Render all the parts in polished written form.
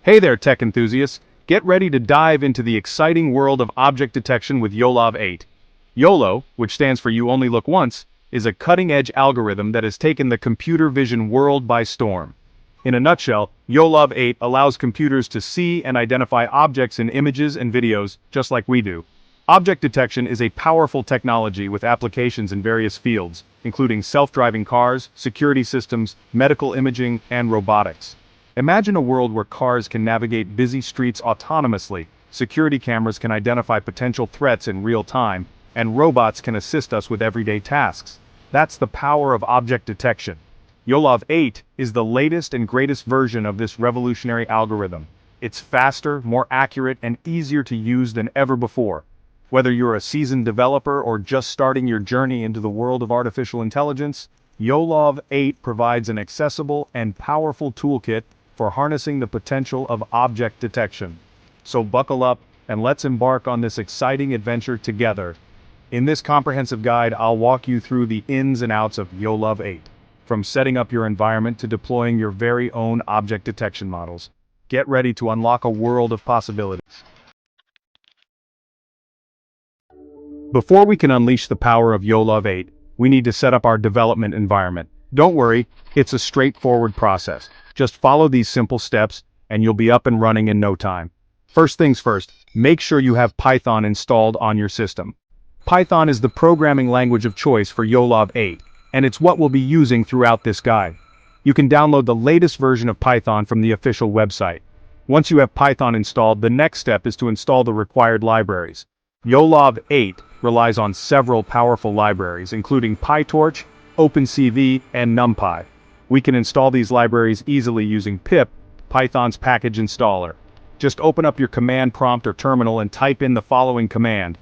Hey there, tech enthusiasts! Get ready to dive into the exciting world of object detection with YOLOv8. YOLO, which stands for You Only Look Once, is a cutting-edge algorithm that has taken the computer vision world by storm. In a nutshell, YOLOv8 allows computers to see and identify objects in images and videos, just like we do. Object detection is a powerful technology with applications in various fields, including self-driving cars, security systems, medical imaging, and robotics. Imagine a world where cars can navigate busy streets autonomously, security cameras can identify potential threats in real time, and robots can assist us with everyday tasks. That's the power of object detection. YOLOv8 is the latest and greatest version of this revolutionary algorithm. It's faster, more accurate, and easier to use than ever before. Whether you're a seasoned developer or just starting your journey into the world of artificial intelligence, YOLOv8 provides an accessible and powerful toolkit for harnessing the potential of object detection. So buckle up and let's embark on this exciting adventure together. In this comprehensive guide, I'll walk you through the ins and outs of YOLOv8, from setting up your environment to deploying your very own object detection models. Get ready to unlock a world of possibilities. Before we can unleash the power of YOLOv8, we need to set up our development environment. Don't worry, it's a straightforward process. Just follow these simple steps, and you'll be up and running in no time. First things first, make sure you have Python installed on your system. Python is the programming language of choice for YOLOv8, and it's what we'll be using throughout this guide. You can download the latest version of Python from the official website. Once you have Python installed, the next step is to install the required libraries. YOLOv8 relies on several powerful libraries, including PyTorch, OpenCV, and NumPy. We can install these libraries easily using pip, Python's package installer. Just open up your command prompt or terminal and type in the following command: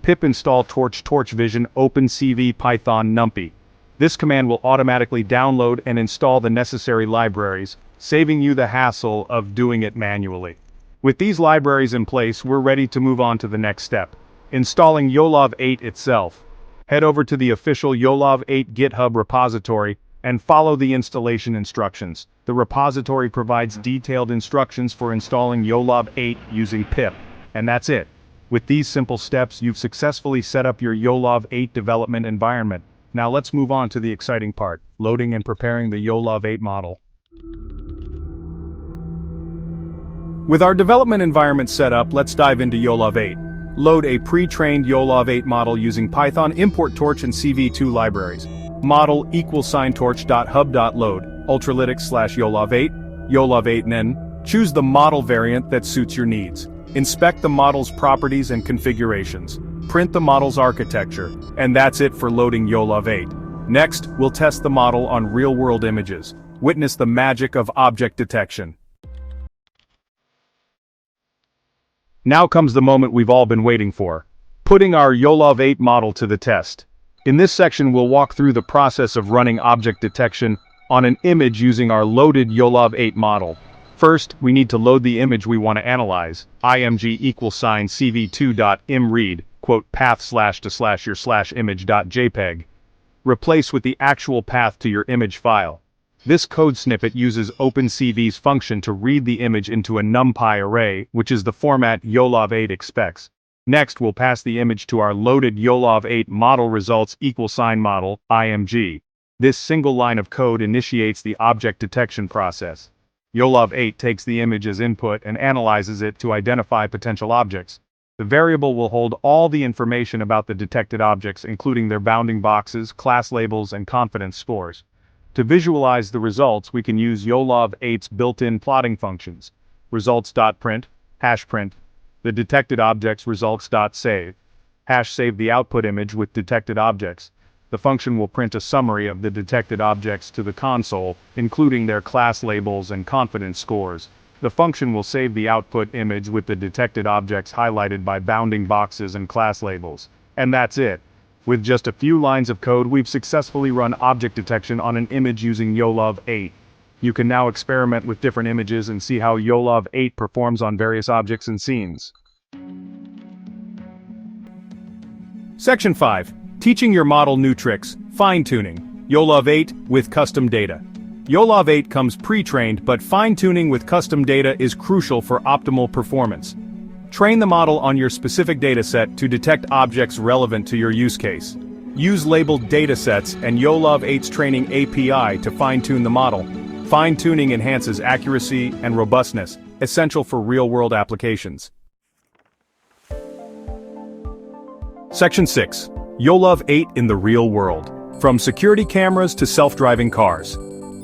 pip install torch vision OpenCV Python numpy. This command will automatically download and install the necessary libraries, saving you the hassle of doing it manually. With these libraries in place, we're ready to move on to the next step: installing YOLOv8 itself. Head over to the official YOLOv8 GitHub repository and follow the installation instructions. The repository provides detailed instructions for installing YOLOv8 using pip. And that's it. With these simple steps, you've successfully set up your YOLOv8 development environment. Now let's move on to the exciting part: loading and preparing the YOLOv8 model. With our development environment set up, let's dive into YOLOv8. Load a pre-trained YOLOv8 model using Python, import torch and CV2 libraries. Model torch.hub.load, ultralytics/YOLOv8, YOLOv8nen. Choose the model variant that suits your needs. Inspect the model's properties and configurations. Print the model's architecture. And that's it for loading YOLOv8. Next, we'll test the model on real-world images. Witness the magic of object detection. Now comes the moment we've all been waiting for: putting our YOLOv8 model to the test. In this section, we'll walk through the process of running object detection on an image using our loaded YOLOv8 model. First, we need to load the image we want to analyze. img cv2.imread, path/to/your/image.jpg. Replace with the actual path to your image file. This code snippet uses OpenCV's function to read the image into a NumPy array, which is the format YOLOv8 expects. Next, we'll pass the image to our loaded YOLOv8 model results =model, img. This single line of code initiates the object detection process. YOLOv8 takes the image as input and analyzes it to identify potential objects. The variable will hold all the information about the detected objects, including their bounding boxes, class labels, and confidence scores. To visualize the results, we can use YOLOv8's built-in plotting functions: results.print, #print, the detected objects results.save, #save the output image with detected objects. The function will print a summary of the detected objects to the console, including their class labels and confidence scores. The function will save the output image with the detected objects highlighted by bounding boxes and class labels. And that's it. With just a few lines of code, we've successfully run object detection on an image using YOLOv8. You can now experiment with different images and see how YOLOv8 performs on various objects and scenes. Section 5. Teaching your model new tricks, fine-tuning, YOLOv8 with custom data. YOLOv8 comes pre-trained, but fine-tuning with custom data is crucial for optimal performance. Train the model on your specific dataset to detect objects relevant to your use case. Use labeled datasets and YOLOv8's training API to fine-tune the model. Fine-tuning enhances accuracy and robustness, essential for real-world applications. Section 6. YOLOv8 in the real world. From security cameras to self-driving cars.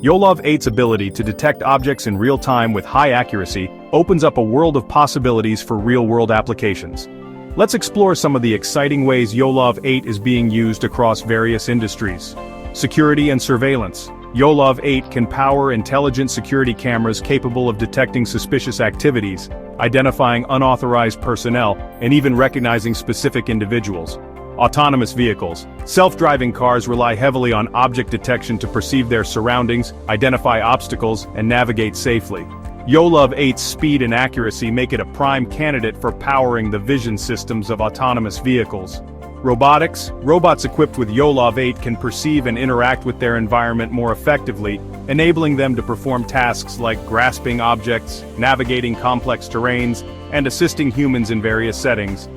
YOLOv8's ability to detect objects in real time with high accuracy opens up a world of possibilities for real-world applications. Let's explore some of the exciting ways YOLOv8 is being used across various industries. Security and surveillance. YOLOv8 can power intelligent security cameras capable of detecting suspicious activities, identifying unauthorized personnel, and even recognizing specific individuals. Autonomous vehicles. Self-driving cars rely heavily on object detection to perceive their surroundings, identify obstacles, and navigate safely. YOLOv8's speed and accuracy make it a prime candidate for powering the vision systems of autonomous vehicles. Robotics. Robots equipped with YOLOv8 can perceive and interact with their environment more effectively, enabling them to perform tasks like grasping objects, navigating complex terrains, and assisting humans in various settings.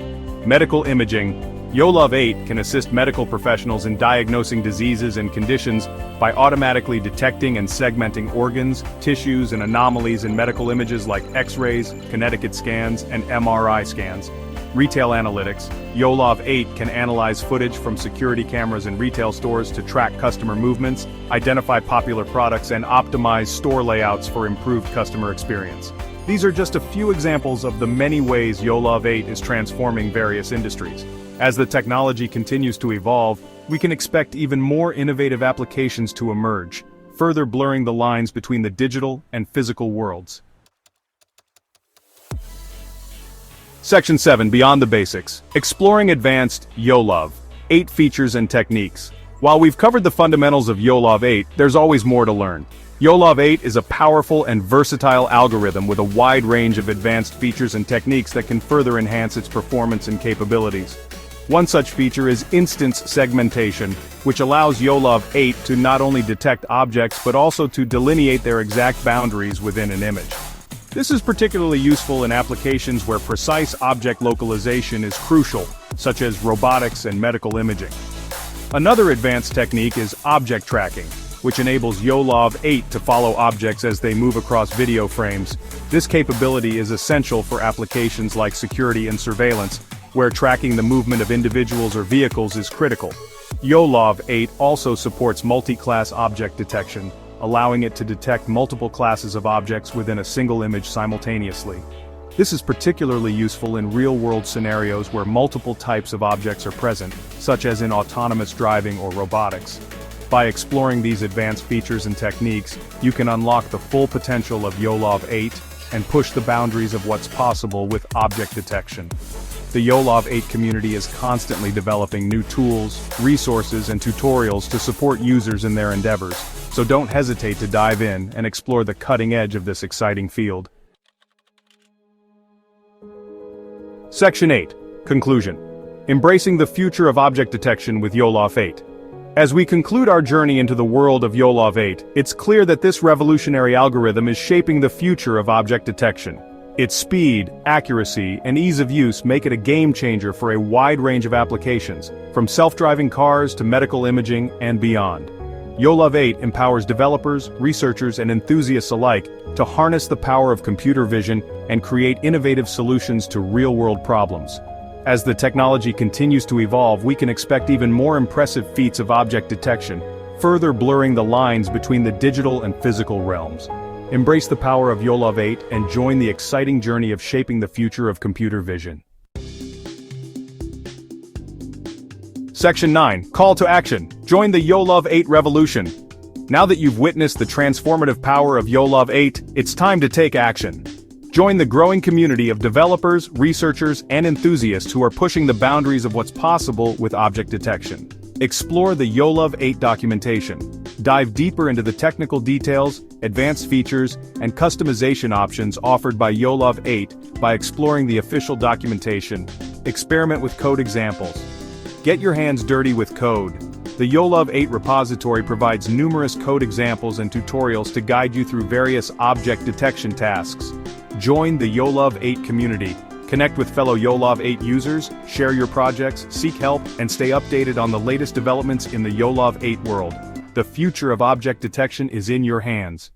Medical imaging. YOLOv8 can assist medical professionals in diagnosing diseases and conditions by automatically detecting and segmenting organs, tissues, and anomalies in medical images like X-rays, kinetic scans, and MRI scans. Retail analytics. YOLOv8 can analyze footage from security cameras in retail stores to track customer movements, identify popular products, and optimize store layouts for improved customer experience. These are just a few examples of the many ways YOLOv8 is transforming various industries. As the technology continues to evolve, we can expect even more innovative applications to emerge, further blurring the lines between the digital and physical worlds. Section 7. Beyond the basics. Exploring advanced YOLOv8 features and techniques. While we've covered the fundamentals of YOLOv8, there's always more to learn. YOLOv8 is a powerful and versatile algorithm with a wide range of advanced features and techniques that can further enhance its performance and capabilities. One such feature is instance segmentation, which allows YOLOv8 to not only detect objects but also to delineate their exact boundaries within an image. This is particularly useful in applications where precise object localization is crucial, such as robotics and medical imaging. Another advanced technique is object tracking, which enables YOLOv8 to follow objects as they move across video frames. This capability is essential for applications like security and surveillance, where tracking the movement of individuals or vehicles is critical. YOLOv8 also supports multi-class object detection, allowing it to detect multiple classes of objects within a single image simultaneously. This is particularly useful in real-world scenarios where multiple types of objects are present, such as in autonomous driving or robotics. By exploring these advanced features and techniques, you can unlock the full potential of YOLOv8 and push the boundaries of what's possible with object detection. The YOLOv8 community is constantly developing new tools, resources, and tutorials to support users in their endeavors, so don't hesitate to dive in and explore the cutting edge of this exciting field. Section 8. Conclusion. Embracing the future of object detection with YOLOv8. As we conclude our journey into the world of YOLOv8, it's clear that this revolutionary algorithm is shaping the future of object detection. Its speed, accuracy, and ease of use make it a game-changer for a wide range of applications, from self-driving cars to medical imaging and beyond. YOLOv8 empowers developers, researchers, and enthusiasts alike to harness the power of computer vision and create innovative solutions to real-world problems. As the technology continues to evolve, we can expect even more impressive feats of object detection, further blurring the lines between the digital and physical realms. Embrace the power of YOLOv8 and join the exciting journey of shaping the future of computer vision. Section 9. Call to action. Join the YOLOv8 revolution. Now that you've witnessed the transformative power of YOLOv8, it's time to take action. Join the growing community of developers, researchers, and enthusiasts who are pushing the boundaries of what's possible with object detection. Explore the YOLOv8 documentation. Dive deeper into the technical details, advanced features, and customization options offered by YOLOv8 by exploring the official documentation. Experiment with code examples. Get your hands dirty with code. The YOLOv8 repository provides numerous code examples and tutorials to guide you through various object detection tasks. Join the YOLOv8 community. Connect with fellow YOLOv8 users, share your projects, seek help, and stay updated on the latest developments in the YOLOv8 world. The future of object detection is in your hands.